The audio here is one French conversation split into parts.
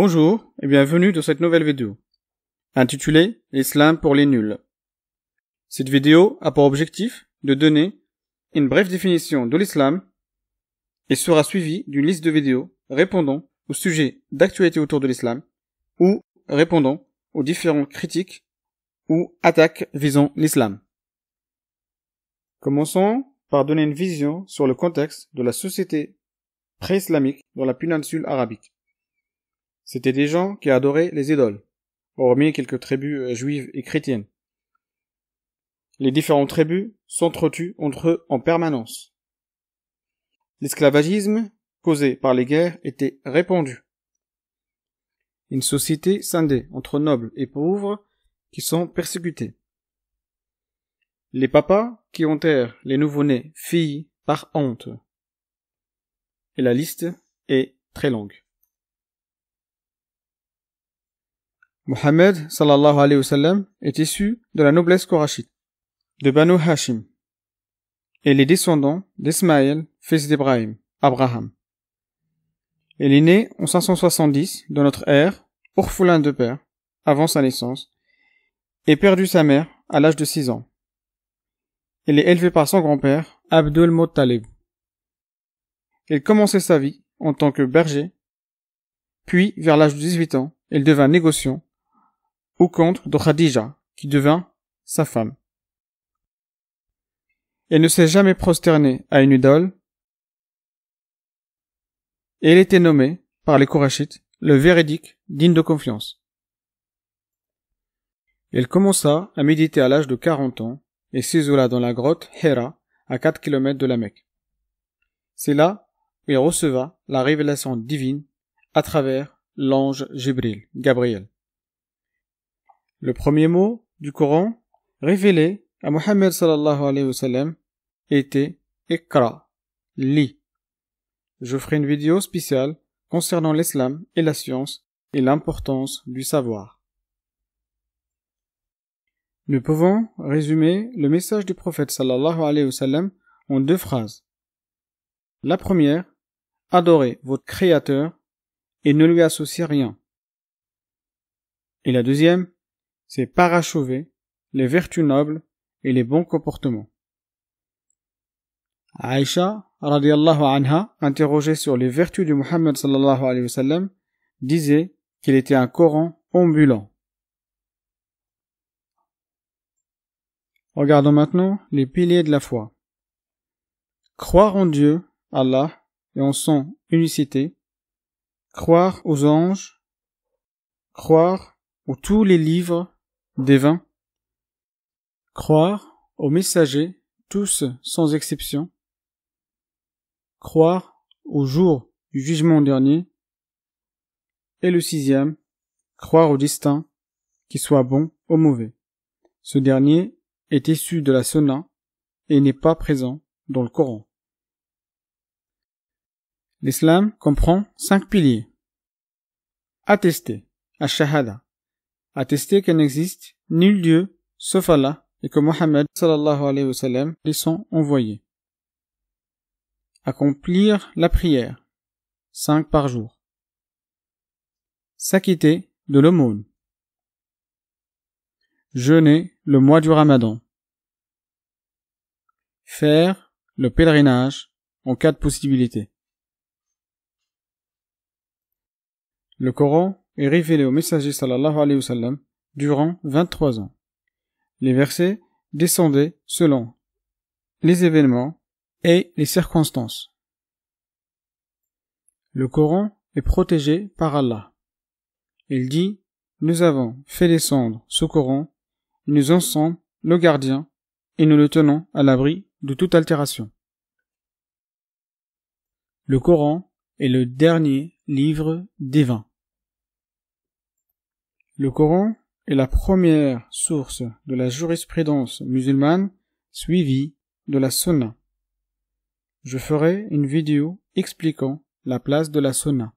Bonjour et bienvenue dans cette nouvelle vidéo, intitulée L'Islam pour les nuls. Cette vidéo a pour objectif de donner une brève définition de l'islam et sera suivie d'une liste de vidéos répondant aux sujets d'actualité autour de l'islam ou répondant aux différentes critiques ou attaques visant l'islam. Commençons par donner une vision sur le contexte de la société pré-islamique dans la péninsule arabique. C'étaient des gens qui adoraient les idoles, hormis quelques tribus juives et chrétiennes. Les différentes tribus s'entretuent entre eux en permanence. L'esclavagisme causé par les guerres était répandu. Une société scindée entre nobles et pauvres qui sont persécutés. Les papas qui enterrent les nouveau-nés filles par honte. Et la liste est très longue. Mohammed sallallahu alayhi wa sallam est issu de la noblesse kourachite, de Banu Hashim, et les descendants d'Ismaël, fils d'Ibrahim, Abraham. Il est né en 570 de notre ère, orphelin de père, avant sa naissance, et perdu sa mère à l'âge de 6 ans. Il est élevé par son grand-père, Abdul Muttalib. Il commençait sa vie en tant que berger, puis vers l'âge de 18 ans, il devint négociant au compte de Khadija, qui devint sa femme. Il ne s'est jamais prosterné à une idole, et il était nommé, par les Kourachites, le véridique digne de confiance. Il commença à méditer à l'âge de 40 ans, et s'isola dans la grotte Hira, à 4 km de la Mecque. C'est là où il receva la révélation divine à travers l'ange Gabriel. Le premier mot du Coran révélé à Mohammed sallallahu alayhi wa sallam était Iqra, lis. Je ferai une vidéo spéciale concernant l'islam et la science et l'importance du savoir. Nous pouvons résumer le message du prophète sallallahu alayhi wa sallam en 2 phrases. La première, adorez votre créateur et ne lui associez rien. Et la deuxième, c'est parachever les vertus nobles et les bons comportements. Aïcha, radiyallahu anha, interrogée sur les vertus de Muhammad sallallahu alayhi wa sallam, disait qu'il était un Coran ambulant. Regardons maintenant les piliers de la foi. Croire en Dieu, Allah, et en son unicité, croire aux anges, croire aux tous les livres divins, croire aux messagers, tous sans exception, croire au jour du jugement dernier, et le 6e, croire au destin, qu'il soit bon ou mauvais. Ce dernier est issu de la Sunna et n'est pas présent dans le Coran. L'islam comprend 5 piliers. Attester, ash-shahada, attester qu'il n'existe nul Dieu sauf Allah et que Mohammed sallallahu alayhi wa sallam est son envoyé. Accomplir la prière, 5 par jour. S'acquitter de l'aumône. Jeûner le mois du Ramadan. Faire le pèlerinage en cas de possibilité. Le Coran est révélé au messager sallallahu alayhi wa sallam durant 23 ans. Les versets descendaient selon les événements et les circonstances. Le Coran est protégé par Allah. Il dit: nous avons fait descendre ce Coran, nous en sommes le gardien et nous le tenons à l'abri de toute altération. Le Coran est le dernier livre divin. Le Coran est la première source de la jurisprudence musulmane suivie de la Sunna. Je ferai une vidéo expliquant la place de la Sunna.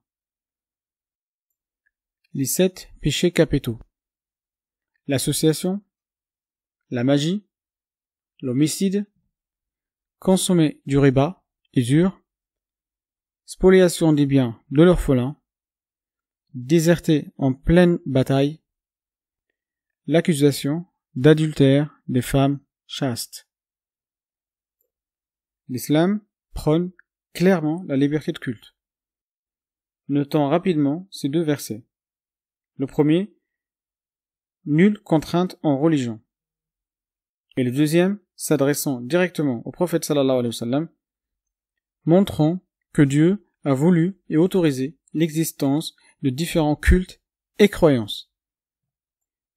Les 7 péchés capitaux. L'association, la magie, l'homicide, consommer du riba, usure, spoliation des biens de l'orphelin, déserté en pleine bataille, l'accusation d'adultère des femmes chastes. L'islam prône clairement la liberté de culte. Notons rapidement ces deux versets. Le premier, nulle contrainte en religion. Et le deuxième, s'adressant directement au prophète sallallahu alayhi wa sallam, montrant que Dieu a voulu et autorisé l'existence de différents cultes et croyances.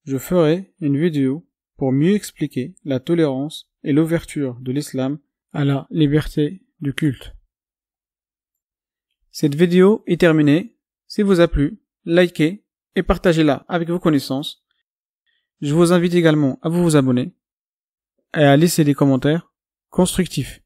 Je ferai une vidéo pour mieux expliquer la tolérance et l'ouverture de l'islam à la liberté du culte. Cette vidéo est terminée. Si vous a plu, likez et partagez-la avec vos connaissances. Je vous invite également à vous abonner et à laisser des commentaires constructifs.